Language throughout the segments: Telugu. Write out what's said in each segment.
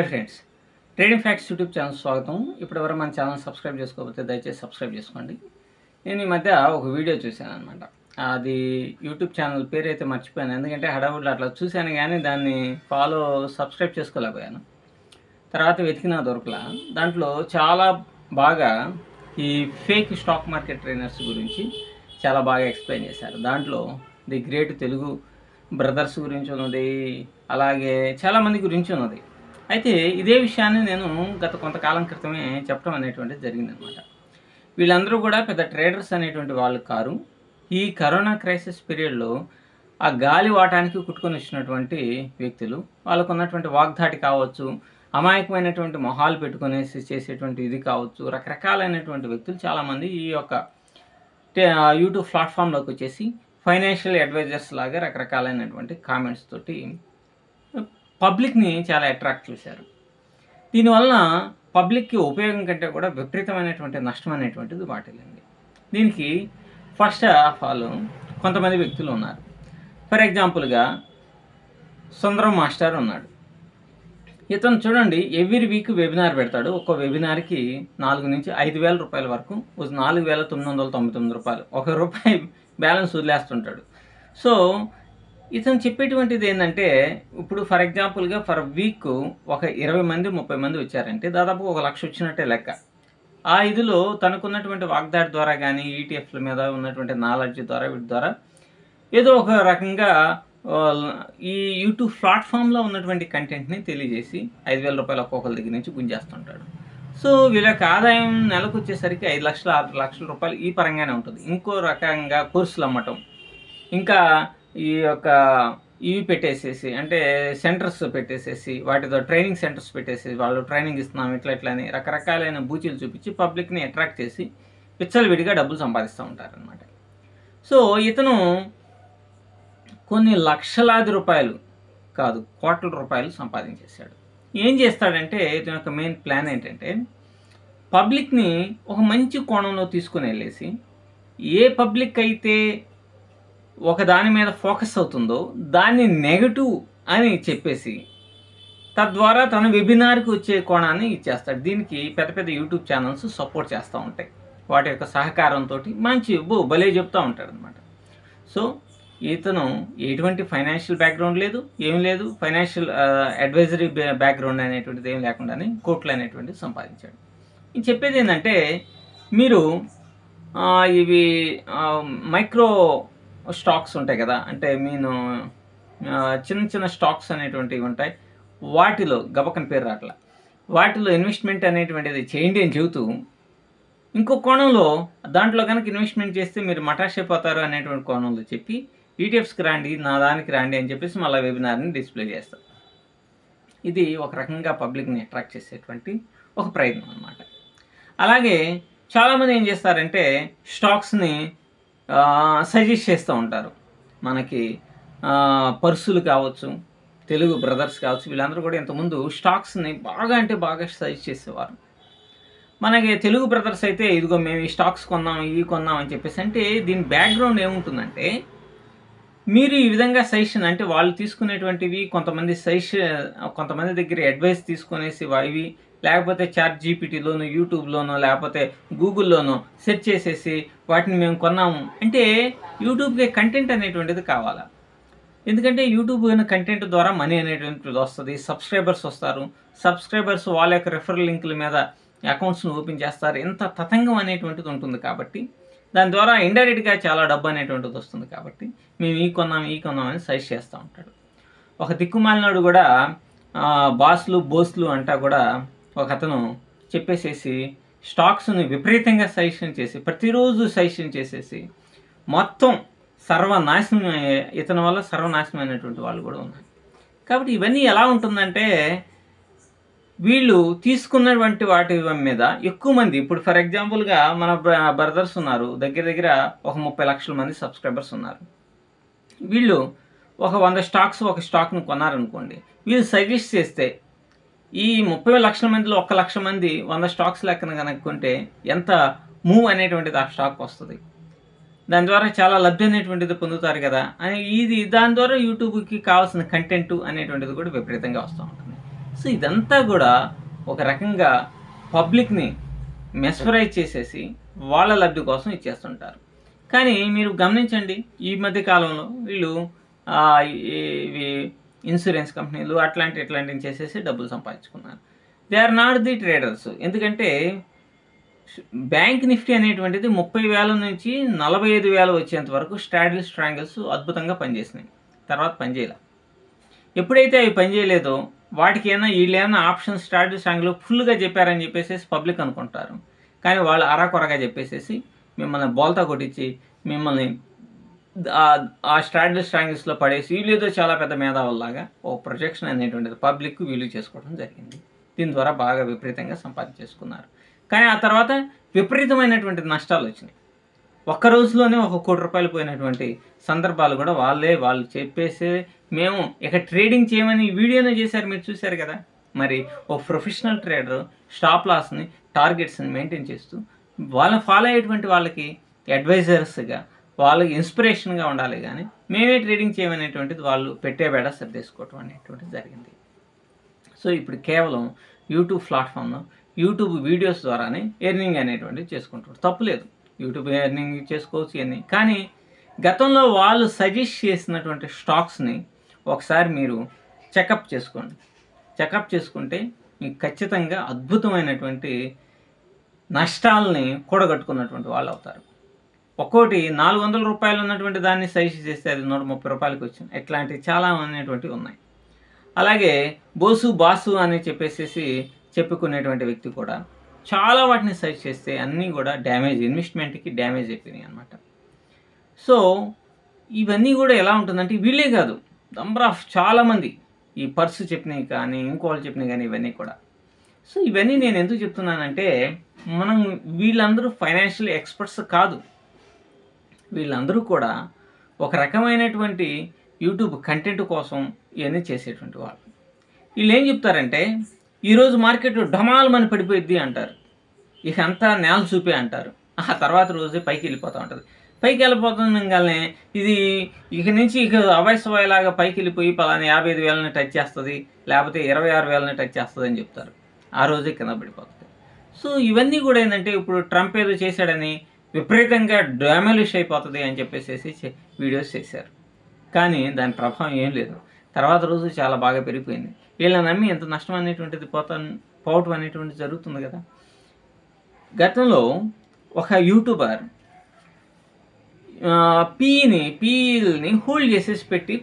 Friends, trading facts YouTube channel స్వాగతం. ఇప్పటివరకు మన ఛానల్ సబ్స్క్రైబ్ చేసుకోకపోతే దయచేసి సబ్స్క్రైబ్ చేసుకోండి. నేను ఈ మధ్య ఒక వీడియో చూశాను అనమాట. అది యూట్యూబ్ ఛానల్ పేరు అయితే మర్చిపోయాను, ఎందుకంటే హడావుడిలో అట్లా చూశాను కానీ దాన్ని సబ్స్క్రైబ్ చేసుకోలేకపోయాను. తర్వాత వెతికినా దొరకలా. దాంట్లో చాలా బాగా ఈ ఫేక్ స్టాక్ మార్కెట్ ట్రైనర్స్ గురించి చాలా బాగా ఎక్స్ప్లెయిన్ చేశారు. దాంట్లో ది గ్రేట్ తెలుగు బ్రదర్స్ గురించి ఉన్నది, అలాగే చాలామంది గురించి ఉన్నది. అయితే ఇదే విషయాన్ని నేను గత కొంతకాలం క్రితమే చెప్పడం అనేటువంటిది జరిగిందనమాట. వీళ్ళందరూ కూడా పెద్ద ట్రేడర్స్ అనేటువంటి వాళ్ళు కారు. ఈ కరోనా క్రైసిస్ పీరియడ్లో ఆ గాలి వాటానికి కుట్టుకొని వచ్చినటువంటి వ్యక్తులు. వాళ్ళకు ఉన్నటువంటి వాగ్దాటి కావచ్చు, అమాయకమైనటువంటి మొహాలు పెట్టుకునేసి చేసేటువంటి ఇది కావచ్చు, రకరకాలైనటువంటి వ్యక్తులు చాలామంది ఈ యొక్క యూట్యూబ్ ప్లాట్ఫామ్లోకి వచ్చేసి ఫైనాన్షియల్ అడ్వైజర్స్ లాగా రకరకాలైనటువంటి కామెంట్స్ తోటి పబ్లిక్ని చాలా అట్రాక్ట్ చేశారు. దీనివలన పబ్లిక్కి ఉపయోగం కంటే కూడా విపరీతమైనటువంటి నష్టం అనేటువంటిది వాటిల్లింది. దీనికి ఫస్ట్ ఆఫ్ ఆల్ కొంతమంది వ్యక్తులు ఉన్నారు. ఫర్ ఎగ్జాంపుల్గా సుందరం మాస్టర్ ఉన్నాడు. ఇతను చూడండి, ఎవ్రీ వీక్ వెబినార్ పెడతాడు. ఒక్కో వెబినార్కి 4,000 నుంచి 5,000 రూపాయల వరకు, 4,999 రూపాయలు, ₹1 బ్యాలెన్స్ వదిలేస్తుంటాడు. సో ఇతను చెప్పేటువంటిది ఏంటంటే, ఇప్పుడు ఫర్ ఎగ్జాంపుల్గా ఫర్ వీక్ ఒక 20 మంది 30 మంది వచ్చారంటే దాదాపు 1,00,000 వచ్చినట్టే లెక్క. ఆ ఇదిలో తనకున్నటువంటి వాగ్దాటి ద్వారా కానీ, ఈటీఎఫ్ల మీద ఉన్నటువంటి నాలెడ్జ్ ద్వారా, వీటి ద్వారా ఏదో ఒక రకంగా ఈ యూట్యూబ్ ప్లాట్ఫామ్లో ఉన్నటువంటి కంటెంట్ని తెలియజేసి 5,000 రూపాయలు ఒక్కొక్కరి దగ్గర నుంచి గుంజేస్తుంటాడు. సో వీళ్ళ యొక్క ఆదాయం నెలకు వచ్చేసరికి 5 లక్షలు 6 లక్షల రూపాయలు ఈ పరంగానే ఉంటుంది. ఇంకో రకంగా కోర్సులు అమ్మటం, ఇంకా ఈ యొక్క ఇవి పెట్టేసేసి, అంటే సెంటర్స్ పెట్టేసేసి, వాటితో ట్రైనింగ్ సెంటర్స్ పెట్టేసి వాళ్ళు ట్రైనింగ్ ఇస్తున్నాం ఇట్లా అని రకరకాలైన బూచీలు చూపించి పబ్లిక్ని అట్రాక్ట్ చేసి విచ్చలవిడిగా డబ్బులు సంపాదిస్తూ ఉంటారనమాట. సో ఇతను కొన్ని లక్షలాది రూపాయలు కాదు, కోట్ల రూపాయలు సంపాదించేశాడు. ఏం చేస్తాడంటే, ఇతని యొక్క మెయిన్ ప్లాన్ ఏంటంటే, పబ్లిక్ని ఒక మంచి కోణంలో తీసుకుని వెళ్ళేసి, ఏ పబ్లిక్ అయితే ఒక దాని మీద ఫోకస్ అవుతుందో దాన్ని నెగటివ్ అని చెప్పేసి తద్వారా తన వెబినార్కి వచ్చే కోణాన్ని ఇచ్చేస్తాడు. దీనికి పెద్ద పెద్ద యూట్యూబ్ ఛానల్స్ సపోర్ట్ చేస్తూ ఉంటాయి. వాటి యొక్క సహకారంతో మంచి భలే చెప్తూ ఉంటాడు అనమాట. సో ఇతను ఎటువంటి ఫైనాన్షియల్ బ్యాక్గ్రౌండ్ లేదు, ఏం లేదు, ఫైనాన్షియల్ అడ్వైజరీ బ్యాక్గ్రౌండ్ అనేటువంటిది ఏం లేకుండానే కోట్లు అనేటువంటిది సంపాదించాడు. నేను చెప్పేది ఏంటంటే, మీరు ఇవి మైక్రో స్టాక్స్ ఉంటాయి కదా, అంటే నేను చిన్న చిన్న స్టాక్స్ అనేటువంటివి ఉంటాయి, వాటిలో గబకని పేరు రాట్లా, వాటిలో ఇన్వెస్ట్మెంట్ అనేటువంటిది చేయండి అని చెబుతూ, ఇంకో కోణంలో దాంట్లో కనుక ఇన్వెస్ట్మెంట్ చేస్తే మీరు మటాషైపోతారు అనేటువంటి కోణంలో చెప్పి ఈటీఎఫ్స్కి రండి, నా దానికి రండి అని చెప్పేసి మళ్ళీ వెబినార్ని డిస్ప్లే చేస్తారు. ఇది ఒక రకంగా పబ్లిక్ని అట్రాక్ట్ చేసేటువంటి ఒక ప్రయత్నం అన్నమాట. అలాగే చాలామంది ఏం చేస్తారంటే, స్టాక్స్ని సజెస్ట్ చేస్తూ ఉంటారు. మనకి పర్సులు కావచ్చు, తెలుగు బ్రదర్స్ కావచ్చు, వీళ్ళందరూ కూడా ఇంతకుముందు స్టాక్స్ని బాగా అంటే బాగా సజెస్ట్ చేసేవారు. మనకి తెలుగు బ్రదర్స్ అయితే ఇదిగో మేము ఈ స్టాక్స్ కొన్నాం, ఇవి కొన్నాం అని చెప్పేసి. అంటే దీని బ్యాక్గ్రౌండ్ ఏముంటుందంటే, మీరు ఈ విధంగా సజెషన్, అంటే వాళ్ళు తీసుకునేటువంటివి కొంతమంది దగ్గర అడ్వైస్ తీసుకునేసి ఇవి, లేకపోతే చాట్ జీపీటీలోనో యూట్యూబ్లోనో లేకపోతే గూగుల్లోనో సెర్చ్ చేసేసి వాటిని మేము కొన్నాము అంటే, యూట్యూబ్కి కంటెంట్ అనేటువంటిది కావాలా. ఎందుకంటే యూట్యూబ్ కంటెంట్ ద్వారా మనీ అనేటువంటిది వస్తుంది, సబ్స్క్రైబర్స్ వస్తారు, సబ్స్క్రైబర్స్ వాళ్ళ యొక్క రెఫరల్ లింకుల మీద అకౌంట్స్ను ఓపెన్ చేస్తారు. ఎంత తతంగం అనేటువంటిది ఉంటుంది కాబట్టి దాని ద్వారా ఇండైరెక్ట్గా చాలా డబ్బు అనేటువంటిది వస్తుంది. కాబట్టి మేము ఈ కొన్నాం అని సజెస్ట్ చేస్తూ ఉంటాడు. ఒక దిక్కుమాలినాడు కూడా బోస్లు అంటా కూడా ఒక అతను చెప్పేసేసి స్టాక్స్ని విపరీతంగా సజెషన్ చేసి, ప్రతిరోజు సజెషన్ చేసేసి మొత్తం సర్వనాశనం, ఇతని వల్ల సర్వనాశనం అయినటువంటి వాళ్ళు కూడా ఉన్నారు. కాబట్టి ఇవన్నీ ఎలా ఉంటుందంటే, వీళ్ళు తీసుకున్నటువంటి వాటి మీద ఎక్కువ మంది, ఇప్పుడు ఫర్ ఎగ్జాంపుల్గా మన బ్రదర్స్ ఉన్నారు, దగ్గర ఒక 30 లక్షల మంది సబ్స్క్రైబర్స్ ఉన్నారు. వీళ్ళు ఒక 100 స్టాక్స్ ఒక స్టాక్ను కొన్నారనుకోండి, వీళ్ళు సజెస్ట్ చేస్తే ఈ 30 లక్షల మందిలో 1 లక్ష మంది 100 స్టాక్స్ లెక్కన కనుక్కుంటే ఎంత మూవ్ అనేటువంటిది ఆ స్టాక్ వస్తుంది. దాని ద్వారా చాలా లబ్ధి అనేటువంటిది పొందుతారు కదా అని దాని ద్వారా యూట్యూబ్కి కావాల్సిన కంటెంట్ అనేటువంటిది కూడా విపరీతంగా వస్తూ ఉంటుంది. సో ఇదంతా కూడా ఒక రకంగా పబ్లిక్ని మెస్మరైజ్ చేసేసి వాళ్ళ లబ్ధి కోసం ఇచ్చేస్తుంటారు. కానీ మీరు గమనించండి, ఈ మధ్య కాలంలో వీళ్ళు ఇవి ఇన్సూరెన్స్ కంపెనీలు ఇట్లాంటివి చేసేసి డబ్బులు సంపాదించుకున్నారు. They are not the traders. ఎందుకంటే బ్యాంక్ నిఫ్టీ అనేటువంటిది 30,000 నుంచి 45,000 వచ్చేంత వరకు స్ట్రాంగిల్స్ అద్భుతంగా పనిచేసినాయి. తర్వాత పనిచేయాలి. ఎప్పుడైతే అవి పనిచేయలేదో వాటికి వీళ్ళేమైనా ఆప్షన్ స్ట్రాంగిల్ ఫుల్గా చెప్పారని చెప్పేసి పబ్లిక్ అనుకుంటారు. కానీ వాళ్ళు అరాకొరగా చెప్పేసేసి మిమ్మల్ని బోల్తా కొట్టించి మిమ్మల్ని ఆ స్ట్రాంగిల్స్లో పడేసి వీళ్ళేదో చాలా పెద్ద మేధావుల్లాగా ఓ ప్రొజెక్షన్ అనేటువంటిది పబ్లిక్ వీలు చేసుకోవడం జరిగింది. దీని ద్వారా బాగా విపరీతంగా సంపాదించేసుకున్నారు. కానీ ఆ తర్వాత విపరీతమైనటువంటి నష్టాలు వచ్చినాయి. ఒక్క రోజులోనే 1 కోటి రూపాయలు పోయినటువంటి సందర్భాలు కూడా వాళ్ళు చెప్పేసి మేము ఇక ట్రేడింగ్ చేయమని వీడియోనే చేశారు, మీరు చూశారు కదా. మరి ఓ ప్రొఫెషనల్ ట్రేడర్ స్టాప్ లాస్ని టార్గెట్స్ని మెయింటైన్ చేస్తూ వాళ్ళని ఫాలో అయ్యేటువంటి వాళ్ళకి అడ్వైజర్స్గా వాళ్ళకి ఇన్స్పిరేషన్గా ఉండాలి. కానీ మేమే ట్రేడింగ్ చేయమనేటువంటిది వాళ్ళు పెట్టే సర్దేసుకోవటం అనేటువంటిది జరిగింది. సో ఇప్పుడు కేవలం యూట్యూబ్ ప్లాట్ఫామ్లో యూట్యూబ్ వీడియోస్ ద్వారానే ఎర్నింగ్ అనేటువంటిది చేసుకుంటారు. తప్పులేదు, యూట్యూబ్ ఎర్నింగ్ చేసుకోవచ్చు ఇవన్నీ. కానీ గతంలో వాళ్ళు సజెస్ట్ చేసినటువంటి స్టాక్స్ని ఒకసారి మీరు చెకప్ చేసుకోండి. చెకప్ చేసుకుంటే మీకు ఖచ్చితంగా అద్భుతమైనటువంటి నష్టాలని కూడగట్టుకున్నటువంటి వాళ్ళు అవుతారు. ఒక్కోటి 400 రూపాయలు ఉన్నటువంటి దాన్ని సజెస్ట్ చేస్తే అది 130 రూపాయలకి వచ్చింది. ఇట్లాంటివి చాలా అనేటువంటివి ఉన్నాయి. అలాగే బాసు అని చెప్పేసి చెప్పుకునేటువంటి వ్యక్తి కూడా చాలా వాటిని సజెస్ట్ చేస్తే అన్నీ కూడా ఇన్వెస్ట్మెంట్కి డ్యామేజ్ అయిపోయినాయి అనమాట. సో ఇవన్నీ కూడా ఎలా ఉంటుందంటే వీళ్ళే కాదు, నంబర్ ఆఫ్ చాలామంది ఈ పర్సు చెప్పినవి కానీ ఇంకోళ్ళు చెప్పినవి కానీ ఇవన్నీ కూడా. సో ఇవన్నీ నేను ఎందుకు చెప్తున్నానంటే వీళ్ళందరూ ఫైనాన్షియల్ ఎక్స్పర్ట్స్ కాదు. వీళ్ళందరూ కూడా ఒక రకమైనటువంటి యూట్యూబ్ కంటెంట్ కోసం ఇవన్నీ చేసేటువంటి వాళ్ళు. వీళ్ళు ఏం చెప్తారంటే ఈరోజు మార్కెట్ ఢమాల్మని పడిపోయిద్ది అంటారు, ఇక అంతా నేల చూపే అంటారు. ఆ తర్వాత రోజే పైకి వెళ్ళిపోతూ ఉంటుంది. పైకి వెళ్ళిపోతుండగానే ఇది ఇక నుంచి అవాయిలాగా పైకి వెళ్ళిపోయి పలానా 55,000ని టచ్ చేస్తుంది, లేకపోతే 26,000ని టచ్ చేస్తుంది అని చెప్తారు. ఆ రోజే కింద పడిపోతుంది. సో ఇవన్నీ కూడా ఏంటంటే ఇప్పుడు ట్రంప్ ఏదో చేశాడని విపరీతంగా డ్యామేజ్ అయిపోతుంది అని చెప్పేసి వీడియోస్ చేశారు. కానీ దాని ప్రభావం ఏం లేదు. తర్వాత రోజు చాలా బాగా పెరిగిపోయింది. వీళ్ళని నమ్మి ఎంత నష్టం అనేటువంటిది పోవటం అనేటువంటిది జరుగుతుంది కదా. గతంలో ఒక యూట్యూబర్ పీఈల్ని హోల్డ్ చేసేసి పెట్టి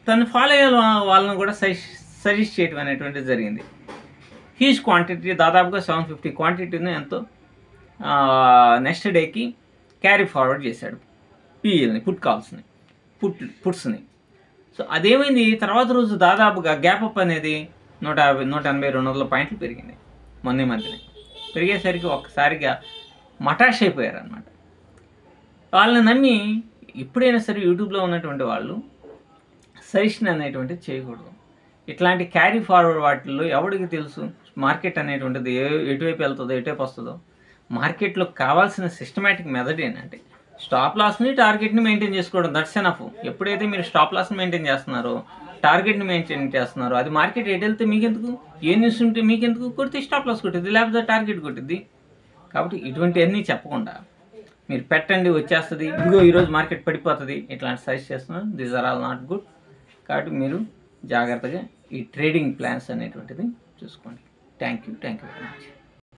తను ఫాలో అయ్యే వాళ్ళని కూడా సజెస్ట్ చేయడం అనేటువంటిది జరిగింది. హ్యూజ్ క్వాంటిటీ, దాదాపుగా 750 క్వాంటిటీని ఎంతో నెక్స్ట్ డేకి క్యారీ ఫార్వర్డ్ చేశాడు పీఈల్ని, పుట్స్ని. సో అదేమైంది, తర్వాత రోజు దాదాపుగా గ్యాప్ అప్ అనేది 150, 180, 200 పాయింట్లు పెరిగింది మధ్యనే. పెరిగేసరికి ఒక్కసారిగా మటాష్ అయిపోయారు అనమాట. వాళ్ళని నమ్మి ఎప్పుడైనా సరే యూట్యూబ్లో ఉన్నటువంటి వాళ్ళు సజెషన్ అనేటువంటిది చేయకూడదు. ఇట్లాంటి క్యారీ ఫార్వర్డ్ వాటిల్లో ఎవరికి తెలుసు మార్కెట్ అనేటువంటిది ఎటువైపు వెళ్తుందో ఎటువైపు వస్తుందో. మార్కెట్లో కావాల్సిన సిస్టమేటిక్ మెథడ్ ఏంటంటే స్టాప్ లాస్ని టార్గెట్ని మెయింటైన్ చేసుకోవడం. That's enough. ఎప్పుడైతే మీరు స్టాప్ లాస్ని మెయింటైన్ చేస్తున్నారో, టార్గెట్ని మెయింటైన్ చేస్తున్నారో, అది మార్కెట్ ఎటు వెళ్తే మీకెందుకు, ఏ న్యూస్ ఉంటే మీకెందుకు, కొడితే స్టాప్ లాస్ కొట్టిద్ది, లేకపోతే టార్గెట్ కొట్టిద్ది. కాబట్టి ఇటువంటివన్నీ చెప్పకుండా మీరు పెట్టండి వచ్చేస్తుంది, ఇదిగో ఈరోజు మార్కెట్ పడిపోతుంది, ఇట్లాంటి సజెస్ట్ చేస్తున్నారు. These are all not good. కాబట్టి మీరు జాగ్రత్తగా ఈ ట్రేడింగ్ ప్లాన్స్ అనేటువంటిది చూసుకోండి. Thank you very much.